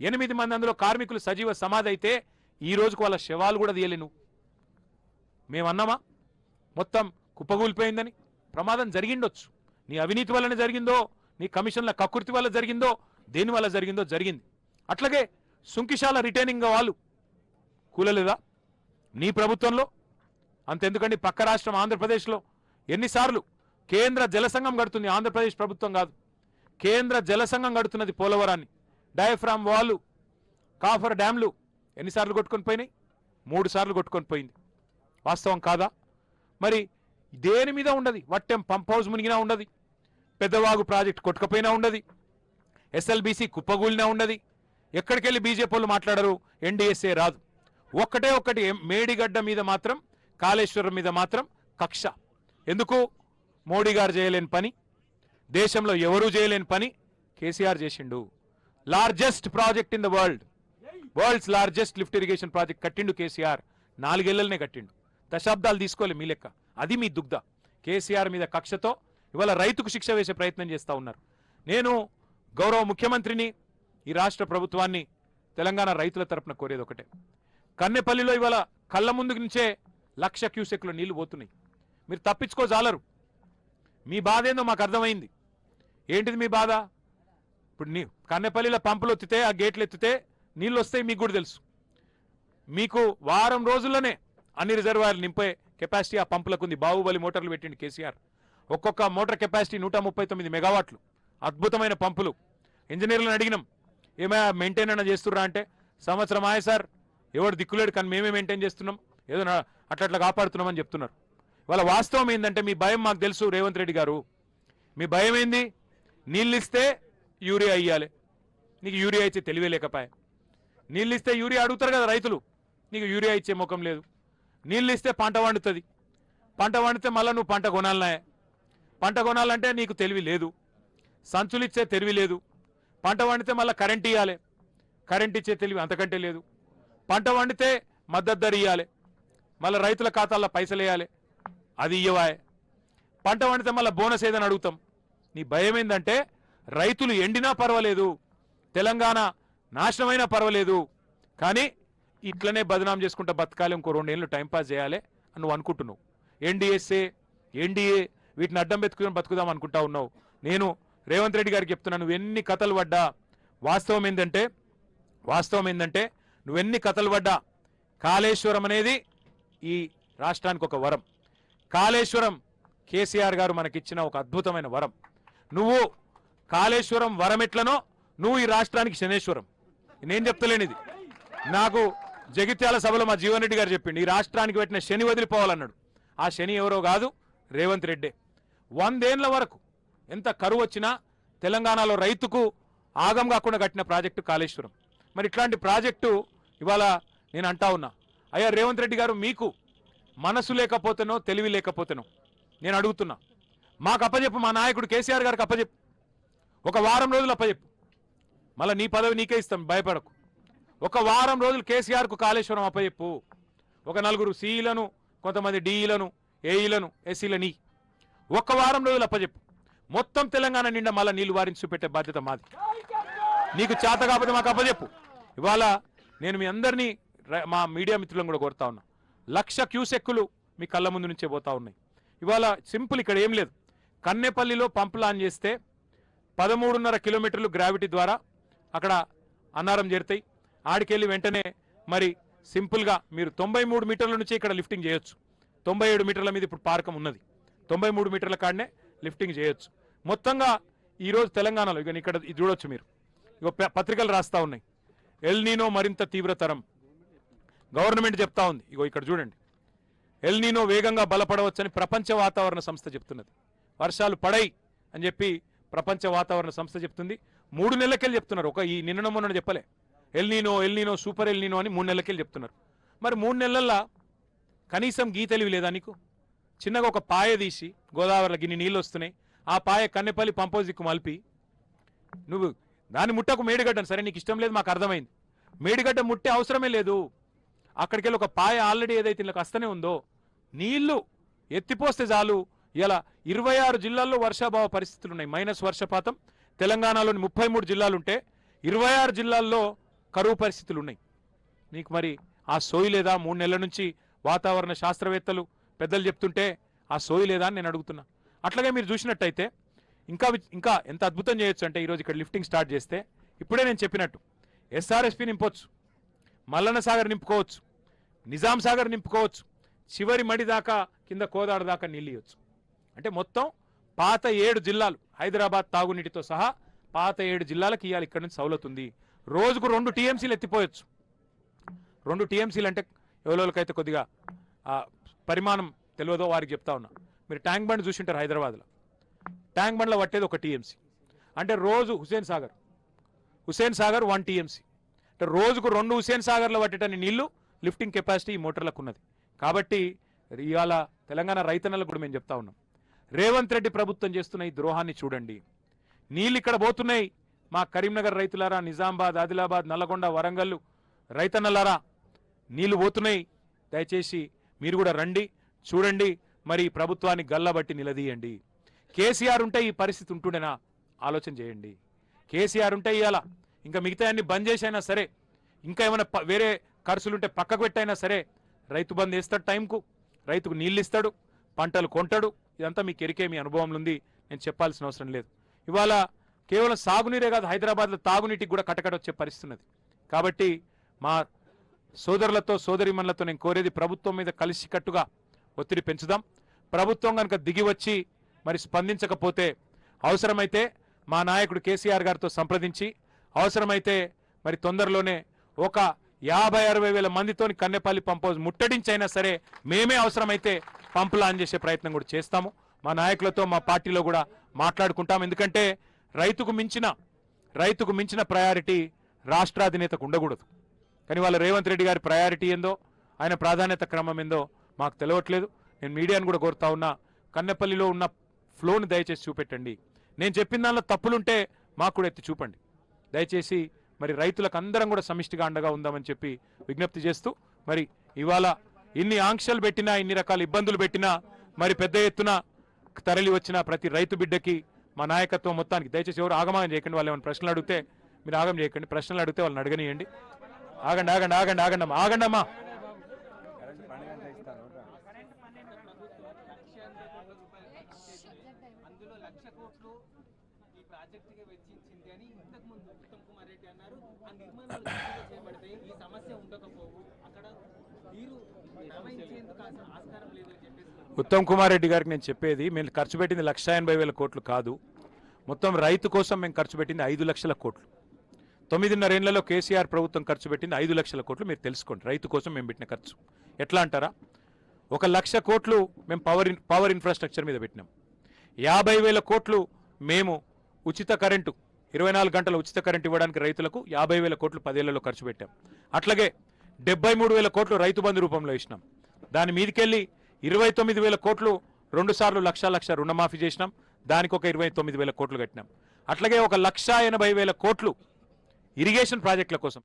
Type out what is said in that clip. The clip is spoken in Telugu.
8 మంది అందులో కార్మికులు సజీవ సమాధి అయితే ఈ రోజుకు వాళ్ళ శవాలు కూడా తీయలే నువ్వు. మేమన్నామా మొత్తం కుప్పగూలిపోయిందని? ప్రమాదం జరిగిండొచ్చు, నీ అవినీతి వల్లనే జరిగిందో, నీ కమిషన్ల కకృతి వల్ల జరిగిందో, దేని వల్ల జరిగిందో జరిగింది. అట్లాగే సుంకిశాల రిటైనింగ్ వాళ్ళు కూలలేదా నీ ప్రభుత్వంలో? అంతెందుకండి, పక్క రాష్ట్రం ఆంధ్రప్రదేశ్లో ఎన్నిసార్లు కేంద్ర జలసంఘం కడుతుంది, ఆంధ్రప్రదేశ్ ప్రభుత్వం కాదు, కేంద్ర జలసంఘం కడుతున్నది పోలవరాన్ని. డయాఫ్రామ్ వాళ్ళు, కాఫర్ డ్యామ్లు ఎన్నిసార్లు కొట్టుకొని పోయినాయి? 3 సార్లు కొట్టుకొని పోయింది. వాస్తవం కాదా? మరి దేని మీద ఉండదు? వట్టెం పంప్ హౌస్ మునిగినా ఉండదు, పెద్దవాగు ప్రాజెక్ట్ కొట్టుకపోయినా ఉండదు, ఎస్ఎల్బీసీ కుప్పగూలినా ఉండదు. ఎక్కడికెళ్ళి బీజేపీ వాళ్ళు మాట్లాడరు, ఎన్డీఎస్ఏ రాదు. ఒక్కటే ఒక్కటి, మేడిగడ్డ మీద మాత్రం, కాళేశ్వరం మీద మాత్రం కక్ష. ఎందుకు? మోడీ గారు చేయలేని పని, దేశంలో ఎవరూ చేయలేని పని కేసీఆర్ చేసిండు. Largest project in the world's largest lift irrigation project కట్టిండు కేసీఆర్. 4 ఏళ్లనే కట్టిండు, దశాబ్దాలు తీసుకోలే మీ లెక్క. అది మీ దుగ్ధ. కేసీఆర్ మీద కక్షతో ఇవాళ రైతుకు శిక్ష వేసే ప్రయత్నం చేస్తూ ఉన్నారు. నేను గౌరవ ముఖ్యమంత్రిని, ఈ రాష్ట్ర ప్రభుత్వాన్ని, తెలంగాణ రైతుల తరపున కోరేది ఒకటే. కన్నెపల్లిలో ఇవాళ కళ్ళ ముందు నుంచే 1,00,000 క్యూసెక్ల నీళ్లు పోతున్నాయి. మీరు తప్పించుకోజాలరు. మీ బాధ ఏందో మాకు అర్థమైంది. ఏంటిది మీ బాధ? ఇప్పుడు కన్నెపల్లిలో పంపులు ఎత్తితే, ఆ గేట్లు ఎత్తితే నీళ్ళు వస్తాయి, మీకు కూడా తెలుసు. మీకు వారం రోజుల్లోనే అన్ని రిజర్వాయర్లు నింపే కెపాసిటీ ఆ పంపులకు ఉంది. బాహుబలి మోటార్లు పెట్టిండు కేసీఆర్. ఒక్కొక్క మోటార్ కెపాసిటీ 139 మెగావాట్లు. అద్భుతమైన పంపులు. ఇంజనీర్లను అడిగినాం, ఏమైనా మెయింటైన్ అయినా చేస్తుర్రా అంటే, సంవత్సరం ఆయే సార్, ఎవరు దిక్కులేడు, కానీ మేమే మెయింటైన్ చేస్తున్నాం, ఏదో అట్లా కాపాడుతున్నామని చెప్తున్నారు. వాళ్ళ వాస్తవం ఏంటంటే, మీ భయం మాకు తెలుసు రేవంత్ రెడ్డి గారు. మీ భయం ఏంది? నీళ్ళు ఇస్తే యూరియా ఇయ్యాలి. నీకు యూరియా ఇచ్చే తెలివే లేకపాయ. నీళ్ళు ఇస్తే యూరియా అడుగుతారు కదా రైతులు, నీకు యూరియా ఇచ్చే ముఖం లేదు. నీళ్ళు ఇస్తే పంట వండుతుంది, పంట వండితే మళ్ళీ నువ్వు పంట కొనాలనే. పంట కొనాలంటే నీకు తెలివి లేదు, సంచులు ఇచ్చే తెలివి లేదు. పంట వండితే మళ్ళీ కరెంట్ ఇవ్వాలి, కరెంట్ ఇచ్చే తెలివి అంతకంటే లేదు. పంట వండితే మద్దతు ధర ఇవ్వాలి, మళ్ళీ రైతుల ఖాతాల్లో పైసలు వేయాలి, అది ఇయ్యవాయే. పంట వండితే మళ్ళీ బోనస్ ఏదని అడుగుతాం. నీ భయం ఏంటంటే, రైతులు ఎండినా పర్వాలేదు, తెలంగాణ నాశనమైనా పర్వాలేదు, కానీ ఇట్లనే బదనాం చేసుకుంటా బతకాలి, ఇంకో 2 ఏళ్ళు టైంపాస్ చేయాలి అని నువ్వు అనుకుంటున్నావు. ఎన్డీఎస్ఏ, ఎన్డీఏ వీటిని అడ్డం పెట్టుకుని బతుకుదాం అనుకుంటా ఉన్నావు. నేను రేవంత్ రెడ్డి గారికి చెప్తున్నా, నువ్వు ఎన్ని కథలు పడ్డా, వాస్తవం ఏంటంటే నువ్వు ఎన్ని కథలు పడ్డా, కాళేశ్వరం అనేది ఈ రాష్ట్రానికి ఒక వరం. కాళేశ్వరం కేసీఆర్ గారు మనకిచ్చిన ఒక అద్భుతమైన వరం. నువ్వు కాళేశ్వరం వరం ఎట్లనో, నువ్వు ఈ రాష్ట్రానికి శనేశ్వరం. నేను చెప్తలేనిది, నాకు జగిత్యాల సభలో మా జీవన్ రెడ్డి గారు చెప్పిండు, ఈ రాష్ట్రానికి పెట్టిన శని వదిలిపోవాలన్నాడు. ఆ శని ఎవరో కాదు, రేవంత్ రెడ్డే. 100 ఏళ్ల వరకు ఎంత కరువు వచ్చినా తెలంగాణలో రైతుకు ఆగం కాకుండా కట్టిన ప్రాజెక్టు కాళేశ్వరం. మరి ఇట్లాంటి ప్రాజెక్టు ఇవాళ నేను అంటా ఉన్నా, అయ్యా రేవంత్ రెడ్డి గారు, మీకు మనసు లేకపోతేనో తెలివి లేకపోతేనో నేను అడుగుతున్నా, మాకు అప్పచెప్పు, మా నాయకుడు కేసీఆర్ గారికి అప్పచెప్పు, ఒక వారం రోజులు అప్పచెప్పు, మళ్ళీ నీ పదవి నీకే ఇస్తాం, భయపడకు. ఒక వారం రోజులు కేసీఆర్కు కాళేశ్వరం అప్పచెప్పు. ఒక 4 సిఈలను, కొంతమంది డిఈలను, ఏఈలను, ఎస్సీలని ఒక్క వారం రోజులు అప్పచెప్పు. మొత్తం తెలంగాణ నిండా మళ్ళీ నీళ్లు వారించి చూపెట్టే బాధ్యత మాది. నీకు చేత కాకపోతే మాకు అప్పచెప్పు. ఇవాళ నేను మీ అందరినీ, మా మీడియా మిత్రులను కూడా కోరుతా ఉన్నా, 1,00,000 క్యూసెక్కులు మీ కళ్ళ ముందు నుంచే పోతా ఉన్నాయి. ఇవాళ సింపుల్, ఇక్కడ ఏం లేదు. కన్నెపల్లిలో పంపులు ఆన్ చేస్తే 13.5 కిలోమీటర్లు గ్రావిటీ ద్వారా అక్కడ అన్నారం చేరుతాయి. ఆడికెళ్ళి వెంటనే మరి సింపుల్గా మీరు 93 మీటర్ల నుంచి ఇక్కడ లిఫ్టింగ్ చేయొచ్చు. 97 మీటర్ల మీద ఇప్పుడు పార్కం ఉన్నది, 93 మీటర్ల కాడనే లిఫ్టింగ్ చేయొచ్చు. మొత్తంగా ఈరోజు తెలంగాణలో ఇక ఇక్కడ చూడొచ్చు మీరు, ఇక పత్రికలు రాస్తా ఉన్నాయి, ఎల్ నీనో మరింత తీవ్రతరం. గవర్నమెంట్ చెప్తా ఉంది, ఇగో ఇక్కడ చూడండి, ఎల్ నీనో వేగంగా బలపడవచ్చని ప్రపంచ వాతావరణ సంస్థ చెప్తున్నది. వర్షాలు పడై అని చెప్పి ప్రపంచ వాతావరణ సంస్థ చెప్తుంది. 3 నెలలకెళ్ళి చెప్తున్నారు, ఒక ఈ నిన్న మొన్న చెప్పలే. ఎల్ నీనో సూపర్ ఎల్ నీనో అని 3 నెలలకెళ్ళి చెప్తున్నారు. మరి 3 నెలల్లో కనీసం గీతలివి లేదా నీకు? చిన్నగా ఒక పాయ తీసి, గోదావరిలో గిన్ని నీళ్ళు వస్తున్నాయి, ఆ పాయ కన్నెపల్లి పంపోజ్ దిక్కు మలిపి, నువ్వు దాన్ని ముట్టకు మేడిగడ్డను. సరే నీకు ఇష్టం లేదు, మాకు అర్థమైంది. మేడిగడ్డ ముట్టే అవసరమే లేదు. అక్కడికి వెళ్ళి ఒక పాయ ఆల్రెడీ ఏదైతే ఇళ్ళకి వస్తూనే ఉందో, నీళ్లు ఎత్తిపోస్తే చాలు. ఇలా 26 జిల్లాల్లో వర్షాభావ పరిస్థితులు ఉన్నాయి, మైనస్ వర్షపాతం. తెలంగాణలోని 33 జిల్లాలుంటే 26 జిల్లాల్లో కరువు పరిస్థితులు ఉన్నాయి. మీకు మరి ఆ సోయి లేదా? 3 నెలల నుంచి వాతావరణ శాస్త్రవేత్తలు పెద్దలు చెప్తుంటే ఆ సోయి లేదా అని నేను అడుగుతున్నా. అట్లాగే మీరు చూసినట్టయితే ఇంకా ఇంకా ఎంత అద్భుతం చేయొచ్చు అంటే ఈరోజు ఇక్కడ లిఫ్టింగ్ స్టార్ట్ చేస్తే ఇప్పుడే నేను చెప్పినట్టు ఎస్ఆర్ఎస్పి నింపొచ్చు, మల్లన్న సాగర్ నింపుకోవచ్చు, నిజాం సాగర్ నింపుకోవచ్చు, చివరి మడి దాకా కింద కోదాడ దాకా నీళ్ళు ఇవ్వచ్చు. అంటే మొత్తం పాత 7 జిల్లాలు హైదరాబాద్ తాగునీటితో సహా పాత 7 జిల్లాలకు ఇవ్వాలి ఇక్కడ నుంచి సౌలత్ ఉంది. రోజుకు 2 టీఎంసీలు ఎత్తిపోయొచ్చు. 2 టీఎంసీలు అంటే ఎవరికైతే కొద్దిగా పరిమాణం తెలియదో వారికి చెప్తా ఉన్నా. మీరు ట్యాంక్ బండ్ చూసింటారు హైదరాబాద్లో, ట్యాంక్ బండ్లో పట్టేది 1 టీఎంసీ. అంటే రోజు హుసేన్ సాగర్ 1 టీఎంసీ అంటే రోజుకు 2 హుసేన్ సాగర్లో పట్టేటన్ని నీళ్లు లిఫ్టింగ్ కెపాసిటీ ఈ మోటార్లకు ఉన్నది. కాబట్టి ఇవాళ తెలంగాణ రైతన్నలకు కూడా మేము చెప్తా ఉన్నాం, రేవంత్ రెడ్డి ప్రభుత్వం చేస్తున్న ఈ ద్రోహాన్ని చూడండి. నీళ్ళు ఇక్కడ పోతున్నాయి, మా కరీంనగర్ రైతులారా, నిజామాబాద్, ఆదిలాబాద్, నల్లగొండ, వరంగల్ రైతన్నలారా నీళ్లు పోతున్నాయి. దయచేసి మీరు కూడా రండి, చూడండి, మరి ప్రభుత్వాన్ని గల్లబట్టి నిలదీయండి. కేసీఆర్ ఉంటే ఈ పరిస్థితి ఉంటుండేనా ఆలోచన చేయండి. కేసీఆర్ ఉంటే ఇవాళ ఇంకా మిగతా అన్ని బంద్ చేసైనా సరే, ఇంకా ఏమైనా వేరే ఖర్చులుంటే పక్కకు పెట్టైనా సరే రైతు బంద్ వేస్తాడు, టైంకు రైతుకు నీళ్ళు ఇస్తాడు, పంటలు కొంటాడు. ఇదంతా మీకు ఎరికే, మీ అనుభవంలో ఉంది, నేను చెప్పాల్సిన అవసరం లేదు. ఇవాళ కేవలం సాగునీరే కాదు, హైదరాబాద్లో తాగునీటికి కూడా కటకట వచ్చే పరిస్థితి ఉన్నది. కాబట్టి మా సోదరులతో సోదరిమణులతో నేను కోరేది, ప్రభుత్వం మీద కలిసికట్టుగా ఒత్తిడి పెంచుదాం. ప్రభుత్వం కనుక దిగి వచ్చి మరి స్పందించకపోతే అవసరమైతే మా నాయకుడు కేసీఆర్ గారితో సంప్రదించి అవసరమైతే మరి తొందరలోనే ఒక 50-60 వేల మందితోని కన్నెపల్లి పంప్ హౌస్ ముట్టడించైనా సరే మేమే అవసరమైతే పంపులు ఆన్ చేసే ప్రయత్నం కూడా చేస్తాము. మా నాయకులతో మా పార్టీలో కూడా మాట్లాడుకుంటాం. ఎందుకంటే రైతుకు మించిన ప్రయారిటీ రాష్ట్రాధినేతకు ఉండకూడదు. కానీ వాళ్ళ రేవంత్ రెడ్డి గారి ప్రయారిటీ ఏందో, ఆయన ప్రాధాన్యత క్రమం ఏందో మాకు తెలియట్లేదు. నేను మీడియాను కూడా కోరుతా ఉన్నా, కన్నెపల్లిలో ఉన్న ఫ్లోని దయచేసి చూపెట్టండి. నేను చెప్పిన దానిలో తప్పులుంటే మాకు కూడా ఎత్తి చూపండి దయచేసి. మరి రైతులకు అందరం కూడా సమిష్టిగా అండగా ఉందామని చెప్పి విజ్ఞప్తి చేస్తూ, మరి ఇవాళ ఇన్ని ఆంక్షలు పెట్టినా, ఇన్ని రకాల ఇబ్బందులు పెట్టినా, మరి పెద్ద ఎత్తున తరలి వచ్చిన ప్రతి రైతు బిడ్డకి మా నాయకత్వం మొత్తానికి దయచేసి ఎవరు ఆగమాగం చేయకండి. వాళ్ళు ఏమైనా ప్రశ్నలు అడిగితే మీరు ఆగం చేయకండి, ప్రశ్నలు అడిగితే వాళ్ళని అడగనియండి. ఆగండమ్మా. ఉత్తమ్ కుమార్ రెడ్డి గారికి నేను చెప్పేది, మేము ఖర్చు పెట్టింది 1,80,000 కోట్లు కాదు. మొత్తం రైతు కోసం మేము ఖర్చు పెట్టింది 5 లక్షల కోట్లు. 9.5 ఏళ్లలో కేసీఆర్ ప్రభుత్వం ఖర్చు పెట్టింది 5 లక్షల కోట్లు. మీరు తెలుసుకోండి, రైతు కోసం మేము పెట్టిన ఖర్చు ఎట్లా అంటారా? 1,00,000 కోట్లు మేము పవర్ ఇన్ఫ్రాస్ట్రక్చర్ మీద పెట్టినాం. 50,000 కోట్లు మేము ఉచిత కరెంటు, 24 గంటల ఉచిత కరెంటు ఇవ్వడానికి రైతులకు 50,000 కోట్లు 10 ఏళ్లలో ఖర్చు పెట్టాం. అట్లాగే 73,000 కోట్లు రైతు బంధు రూపంలో ఇచ్చినాం. దాని మీదకెళ్ళి 29,000 కోట్లు 2 సార్లు లక్ష రుణమాఫీ చేసినాం. దానికి ఒక 29,000 కోట్లు కట్టినాం. అట్లాగే 1,80,000 కోట్లు ఇరిగేషన్ ప్రాజెక్టుల కోసం